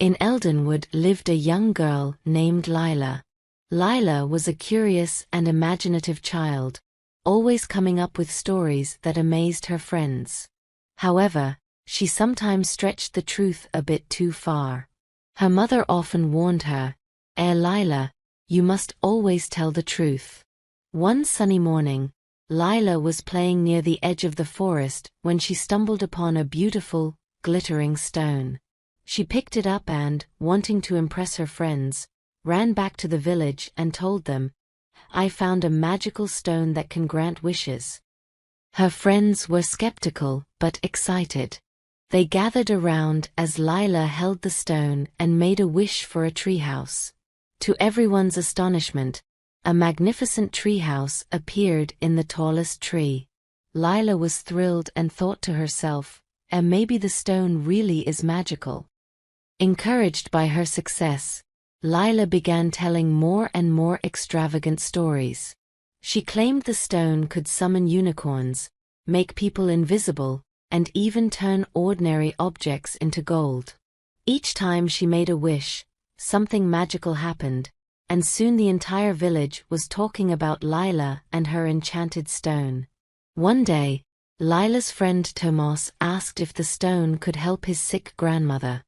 In Eldenwood lived a young girl named Lila. Lila was a curious and imaginative child, always coming up with stories that amazed her friends. However, she sometimes stretched the truth a bit too far. Her mother often warned her, Lila, you must always tell the truth." One sunny morning, Lila was playing near the edge of the forest when she stumbled upon a beautiful, glittering stone. She picked it up and, wanting to impress her friends, ran back to the village and told them, "I found a magical stone that can grant wishes." Her friends were skeptical but excited. They gathered around as Lila held the stone and made a wish for a treehouse. To everyone's astonishment, a magnificent treehouse appeared in the tallest tree. Lila was thrilled and thought to herself, maybe the stone really is magical." Encouraged by her success, Lila began telling more and more extravagant stories. She claimed the stone could summon unicorns, make people invisible, and even turn ordinary objects into gold. Each time she made a wish, something magical happened, and soon the entire village was talking about Lila and her enchanted stone. One day, Lila's friend Tomas asked if the stone could help his sick grandmother.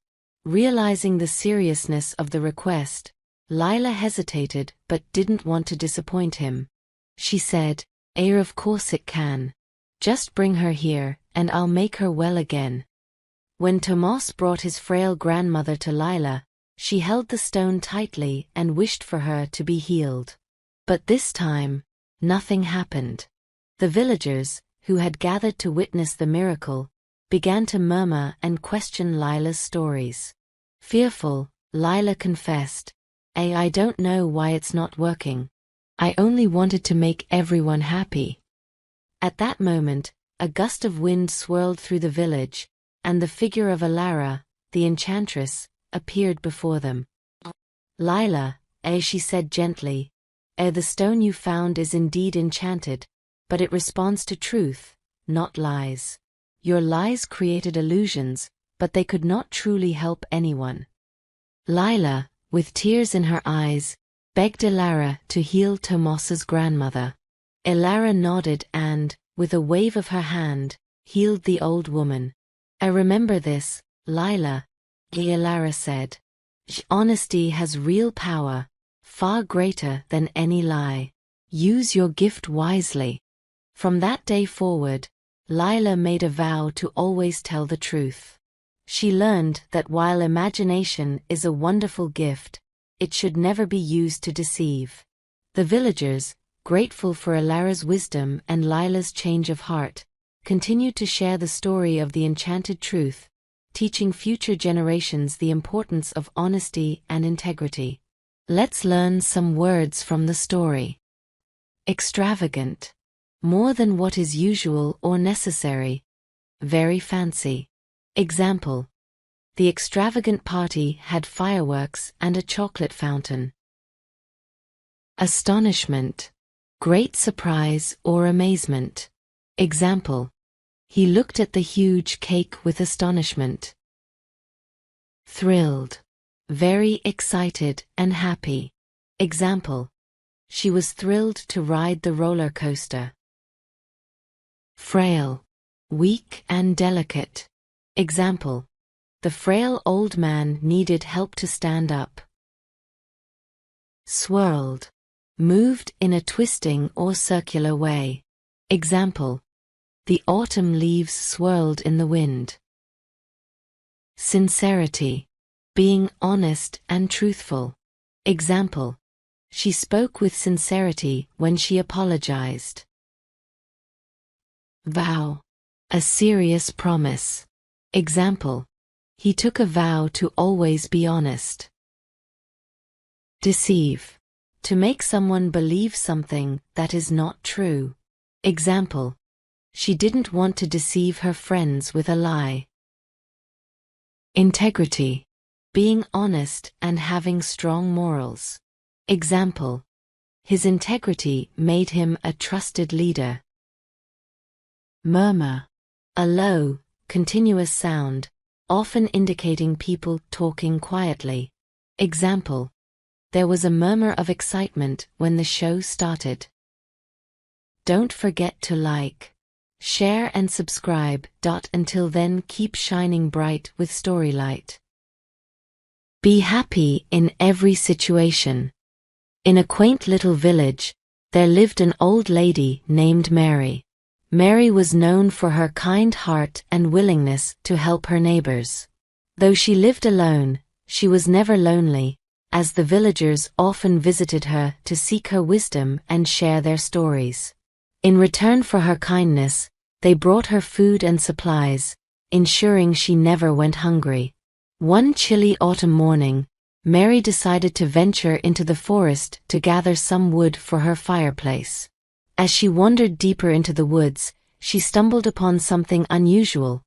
Realizing the seriousness of the request, Lila hesitated but didn't want to disappoint him. She said, Of course it can. Just bring her here, and I'll make her well again." When Tomas brought his frail grandmother to Lila, she held the stone tightly and wished for her to be healed. But this time, nothing happened. The villagers, who had gathered to witness the miracle, began to murmur and question Lila's stories. Fearful, Lila confessed, I don't know why it's not working. I only wanted to make everyone happy." At that moment, a gust of wind swirled through the village, and the figure of Alara, the enchantress, appeared before them. "Lila, she said gently, the stone you found is indeed enchanted, but it responds to truth, not lies. Your lies created illusions, but they could not truly help anyone." Lila, with tears in her eyes, begged Alara to heal Tomas's grandmother. Alara nodded and, with a wave of her hand, healed the old woman. "I remember this, Lila," Alara said. "Honesty has real power, far greater than any lie. Use your gift wisely." From that day forward, Lila made a vow to always tell the truth. She learned that while imagination is a wonderful gift, it should never be used to deceive. The villagers, grateful for Alara's wisdom and Lila's change of heart, continued to share the story of the enchanted truth, teaching future generations the importance of honesty and integrity. Let's learn some words from the story. Extravagant. More than what is usual or necessary. Very fancy. Example. The extravagant party had fireworks and a chocolate fountain. Astonishment. Great surprise or amazement. Example. He looked at the huge cake with astonishment. Thrilled. Very excited and happy. Example. She was thrilled to ride the roller coaster. Frail. Weak and delicate. Example. The frail old man needed help to stand up. Swirled. Moved in a twisting or circular way. Example. The autumn leaves swirled in the wind. Sincerity. Being honest and truthful. Example. She spoke with sincerity when she apologized. Vow. A serious promise. Example. He took a vow to always be honest. Deceive. To make someone believe something that is not true. Example. She didn't want to deceive her friends with a lie. Integrity. Being honest and having strong morals. Example. His integrity made him a trusted leader. Murmur. A low, continuous sound, often indicating people talking quietly. Example: there was a murmur of excitement when the show started. Don't forget to like, share and subscribe. Until then, keep shining bright with Storylight. Be happy in every situation. In a quaint little village, there lived an old lady named Mary. Mary was known for her kind heart and willingness to help her neighbors. Though she lived alone, she was never lonely, as the villagers often visited her to seek her wisdom and share their stories. In return for her kindness, they brought her food and supplies, ensuring she never went hungry. One chilly autumn morning, Mary decided to venture into the forest to gather some wood for her fireplace. As she wandered deeper into the woods, she stumbled upon something unusual: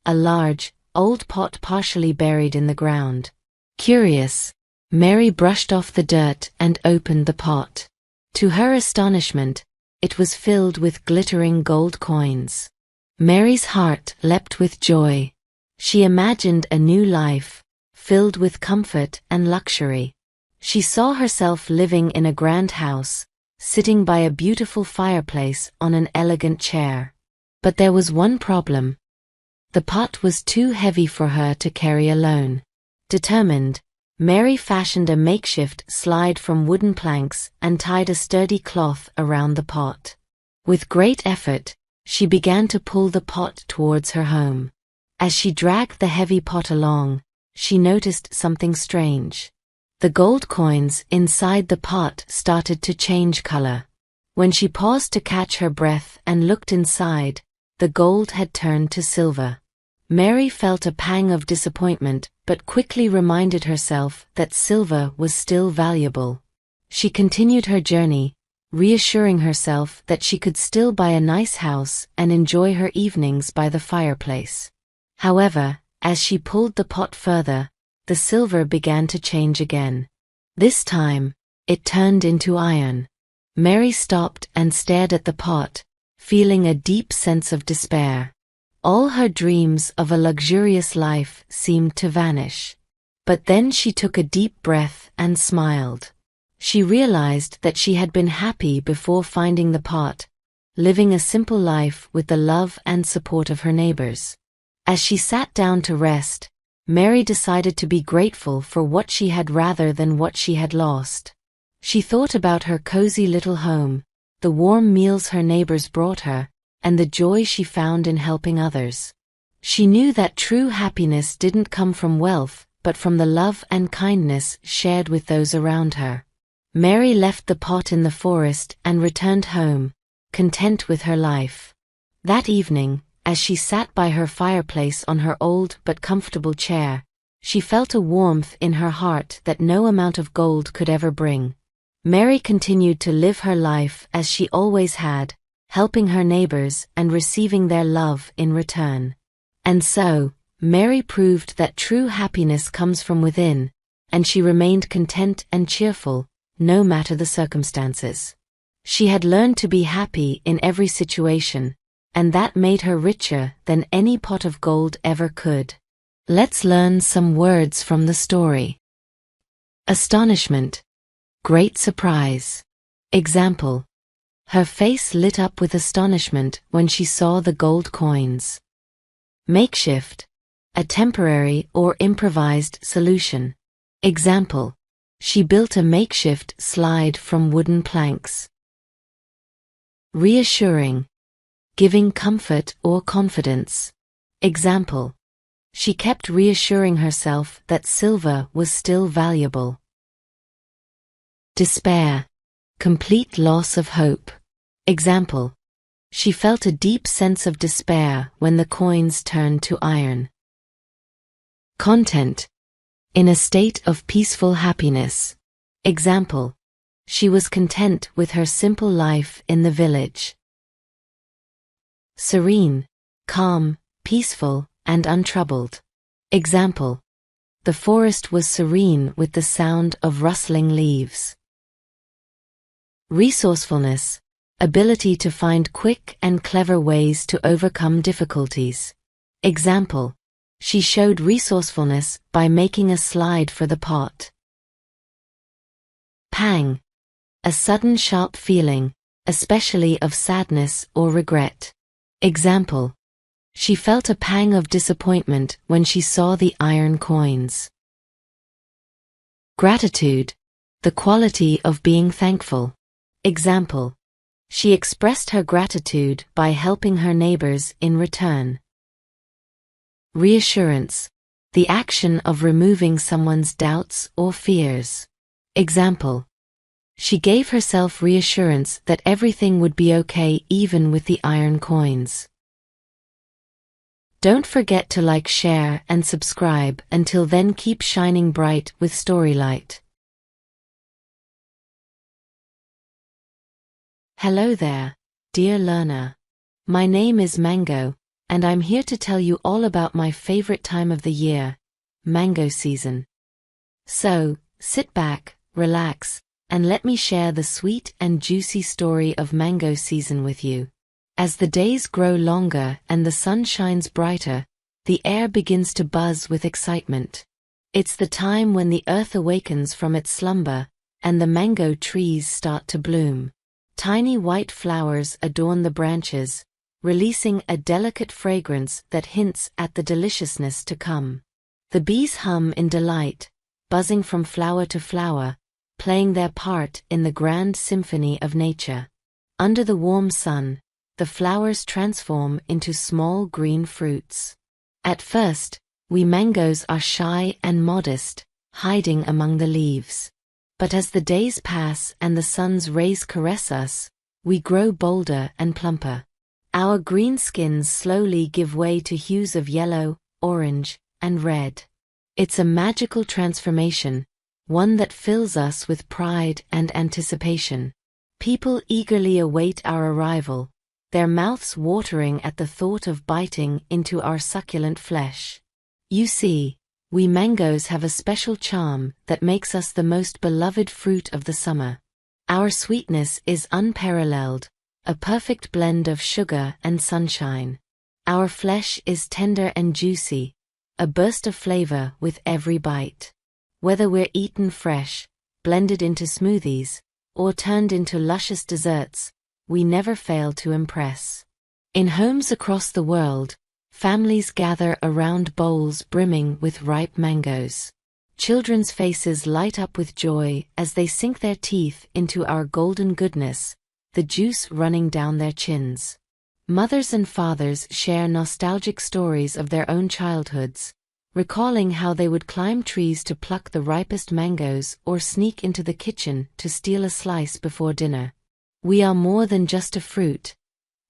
a large, old pot partially buried in the ground. Curious, Mary brushed off the dirt and opened the pot. To her astonishment, it was filled with glittering gold coins. Mary's heart leapt with joy. She imagined a new life, filled with comfort and luxury. She saw herself living in a grand house, sitting by a beautiful fireplace on an elegant chair. But there was one problem. The pot was too heavy for her to carry alone. Determined, Mary fashioned a makeshift slide from wooden planks and tied a sturdy cloth around the pot. With great effort, she began to pull the pot towards her home. As she dragged the heavy pot along, she noticed something strange. The gold coins inside the pot started to change color. When she paused to catch her breath and looked inside, the gold had turned to silver. Mary felt a pang of disappointment, but quickly reminded herself that silver was still valuable. She continued her journey, reassuring herself that she could still buy a nice house and enjoy her evenings by the fireplace. However, as she pulled the pot further, the silver began to change again. This time, it turned into iron. Mary stopped and stared at the pot, feeling a deep sense of despair. All her dreams of a luxurious life seemed to vanish. But then she took a deep breath and smiled. She realized that she had been happy before finding the pot, living a simple life with the love and support of her neighbors. As she sat down to rest, Mary decided to be grateful for what she had rather than what she had lost. She thought about her cozy little home, the warm meals her neighbors brought her, and the joy she found in helping others. She knew that true happiness didn't come from wealth, but from the love and kindness shared with those around her. Mary left the pot in the forest and returned home, content with her life. That evening, as she sat by her fireplace on her old but comfortable chair, she felt a warmth in her heart that no amount of gold could ever bring. Mary continued to live her life as she always had, helping her neighbors and receiving their love in return. And so, Mary proved that true happiness comes from within, and she remained content and cheerful, no matter the circumstances. She had learned to be happy in every situation, and that made her richer than any pot of gold ever could. Let's learn some words from the story. Astonishment. Great surprise. Example: her face lit up with astonishment when she saw the gold coins. Makeshift. A temporary or improvised solution. Example: she built a makeshift slide from wooden planks. Reassuring. Giving comfort or confidence. Example: she kept reassuring herself that silver was still valuable. Despair. Complete loss of hope. Example: she felt a deep sense of despair when the coins turned to iron. Content. In a state of peaceful happiness. Example: she was content with her simple life in the village. Serene, calm, peaceful, and untroubled. Example: the forest was serene with the sound of rustling leaves. Resourcefulness, ability to find quick and clever ways to overcome difficulties. Example: She showed resourcefulness by making a slide for the pot. Pang. A sudden sharp feeling, especially of sadness or regret. Example. She felt a pang of disappointment when she saw the iron coins. Gratitude. The quality of being thankful. Example. She expressed her gratitude by helping her neighbors in return. Reassurance. The action of removing someone's doubts or fears. Example. She gave herself reassurance that everything would be okay even with the iron coins. Don't forget to like, share, and subscribe. Until then, keep shining bright with Storylight. Hello there, dear learner. My name is Mango, and I'm here to tell you all about my favorite time of the year, mango season. So, sit back, relax, and let me share the sweet and juicy story of mango season with you. As the days grow longer and the sun shines brighter, the air begins to buzz with excitement. It's the time when the earth awakens from its slumber, and the mango trees start to bloom. Tiny white flowers adorn the branches, releasing a delicate fragrance that hints at the deliciousness to come. The bees hum in delight, buzzing from flower to flower, playing their part in the grand symphony of nature. Under the warm sun, the flowers transform into small green fruits. At first, we mangoes are shy and modest, hiding among the leaves. But as the days pass and the sun's rays caress us, we grow bolder and plumper. Our green skins slowly give way to hues of yellow, orange, and red. It's a magical transformation, one that fills us with pride and anticipation. People eagerly await our arrival, their mouths watering at the thought of biting into our succulent flesh. You see, we mangoes have a special charm that makes us the most beloved fruit of the summer. Our sweetness is unparalleled, a perfect blend of sugar and sunshine. Our flesh is tender and juicy, a burst of flavor with every bite. Whether we're eaten fresh, blended into smoothies, or turned into luscious desserts, we never fail to impress. In homes across the world, families gather around bowls brimming with ripe mangoes. Children's faces light up with joy as they sink their teeth into our golden goodness, the juice running down their chins. Mothers and fathers share nostalgic stories of their own childhoods, recalling how they would climb trees to pluck the ripest mangoes or sneak into the kitchen to steal a slice before dinner. We are more than just a fruit.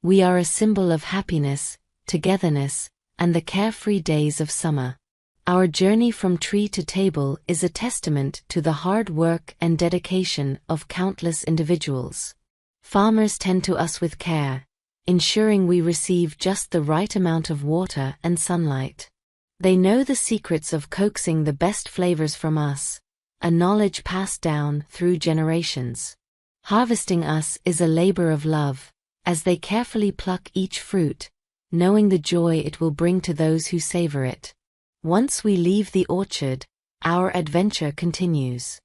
We are a symbol of happiness, togetherness, and the carefree days of summer. Our journey from tree to table is a testament to the hard work and dedication of countless individuals. Farmers tend to us with care, ensuring we receive just the right amount of water and sunlight. They know the secrets of coaxing the best flavors from us, a knowledge passed down through generations. Harvesting us is a labor of love, as they carefully pluck each fruit, knowing the joy it will bring to those who savor it. Once we leave the orchard, our adventure continues.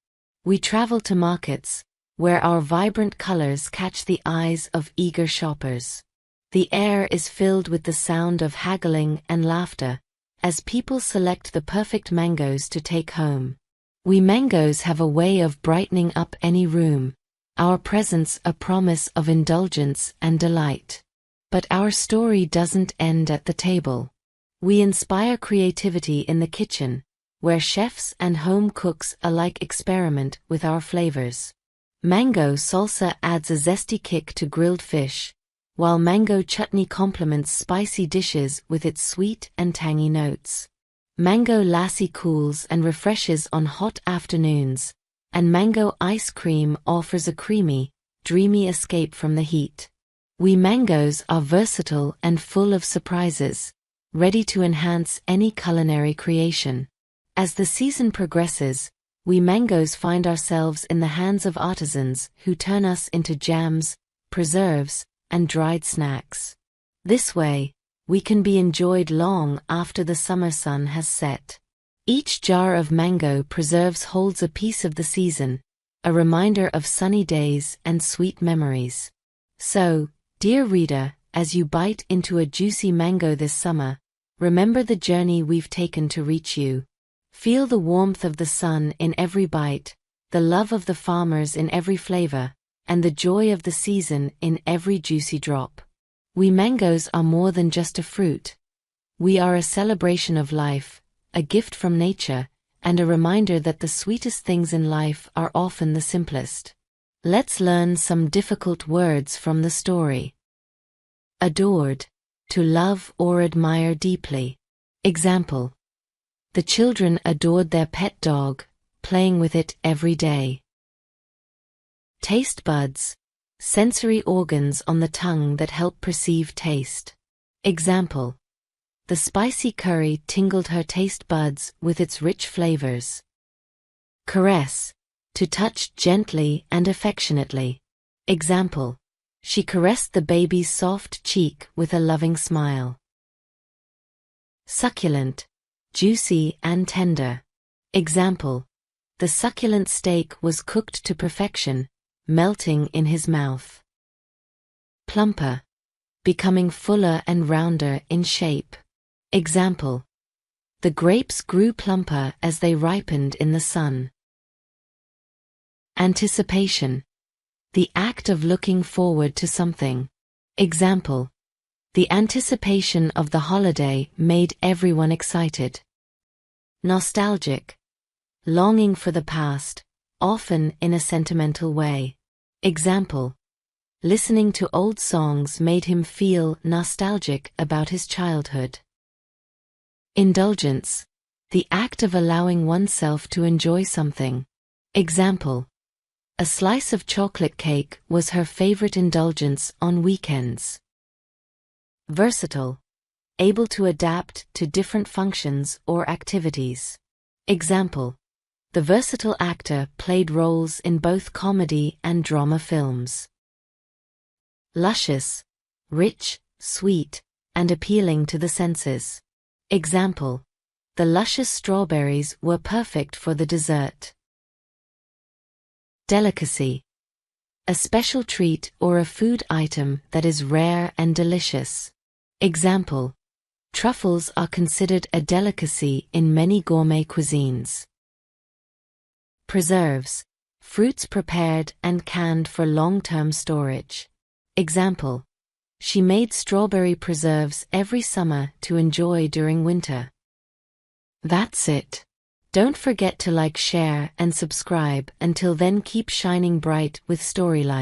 We travel to markets, where our vibrant colors catch the eyes of eager shoppers. The air is filled with the sound of haggling and laughter, as people select the perfect mangoes to take home. We mangoes have a way of brightening up any room, our presence a promise of indulgence and delight. But our story doesn't end at the table. We inspire creativity in the kitchen, where chefs and home cooks alike experiment with our flavors. Mango salsa adds a zesty kick to grilled fish, while mango chutney complements spicy dishes with its sweet and tangy notes. Mango lassi cools and refreshes on hot afternoons, and mango ice cream offers a creamy, dreamy escape from the heat. We mangoes are versatile and full of surprises, ready to enhance any culinary creation. As the season progresses, we mangoes find ourselves in the hands of artisans who turn us into jams, preserves, and dried snacks. This way, we can be enjoyed long after the summer sun has set. Each jar of mango preserves holds a piece of the season, a reminder of sunny days and sweet memories. So, dear reader, as you bite into a juicy mango this summer, remember the journey we've taken to reach you. Feel the warmth of the sun in every bite, the love of the farmers in every flavor, and the joy of the season in every juicy drop. We mangoes are more than just a fruit. We are a celebration of life, a gift from nature, and a reminder that the sweetest things in life are often the simplest. Let's learn some difficult words from the story. Adored. To love or admire deeply. Example. The children adored their pet dog, playing with it every day. Taste buds. Sensory organs on the tongue that help perceive taste. Example. The spicy curry tingled her taste buds with its rich flavors. Caress. To touch gently and affectionately. Example. She caressed the baby's soft cheek with a loving smile. Succulent. Juicy and tender. Example. The succulent steak was cooked to perfection, melting in his mouth. Plumper. Becoming fuller and rounder in shape. Example. The grapes grew plumper as they ripened in the sun. Anticipation. The act of looking forward to something. Example. The anticipation of the holiday made everyone excited. Nostalgic. Longing for the past, often in a sentimental way. Example. Listening to old songs made him feel nostalgic about his childhood. Indulgence. The act of allowing oneself to enjoy something. Example. A slice of chocolate cake was her favorite indulgence on weekends. Versatile. Able to adapt to different functions or activities. Example. The versatile actor played roles in both comedy and drama films. Luscious. Rich, sweet, and appealing to the senses. Example. The luscious strawberries were perfect for the dessert. Delicacy. A special treat or a food item that is rare and delicious. Example. Truffles are considered a delicacy in many gourmet cuisines. Preserves. Fruits prepared and canned for long-term storage. Example. She made strawberry preserves every summer to enjoy during winter. That's it. Don't forget to like, share, and subscribe. Until then, keep shining bright with Storylight.